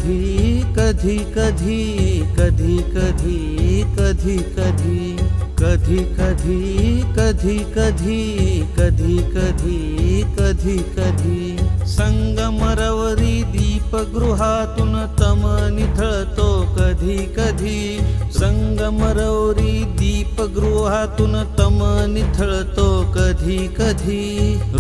कधी कधी कधी कधी कधी कधी कधी कधी कधी कधी कधी कधी कधी कधी संगमरवरी दीपगृहातून तम निथळतो कधी कधी संगमरवरी दीपगृहातून तम निथळतो कधी कधी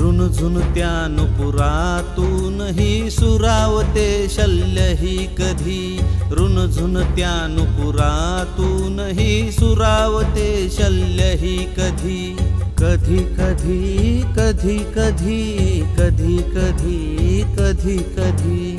रुणझुणत्या नुपुरातूनही सुरावते शल्यही कधी रुणझुणत्या नुपुरातूनही सुरावते शल्यही कधी कधी कधी कधी कधी कधी कधी कधी कधी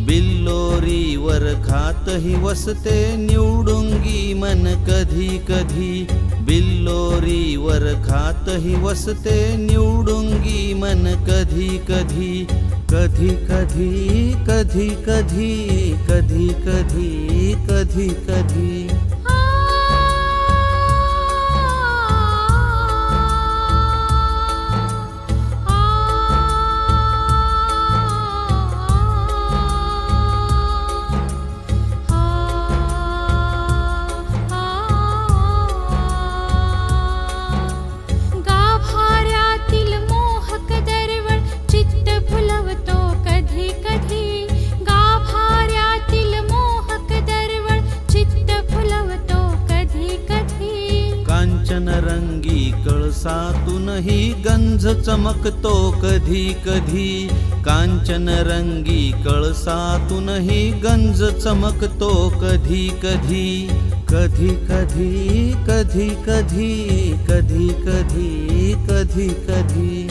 बिल्लोरीवर खातही वसते निवडुंगी मन कधी कधी बिल्लोरीवर खातही वसते निवडुंगी मन कधी कधी कधी कधी कधी कधी कधी कधी कधी कधी कांचनरंगी कळसातूनही गंज चमकतो कधी कधी कांचनरंगी कळसातूनही गंज चमकतो कधी कधी कधी कधी कधी कधी कधी कधी कधी कधी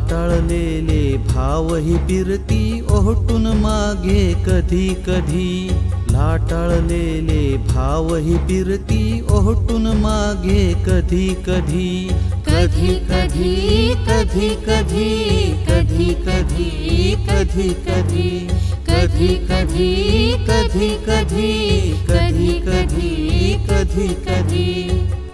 टाळलेले भावही बिरती ओहटून मागे कधी कधी लाटाळलेले भावही बिरती ओहटून मागे कधी कधी कधी कधी कधी कधी कधी कधी कधी कधी कधी कधी कधी कधी कधी कधी कधी कधी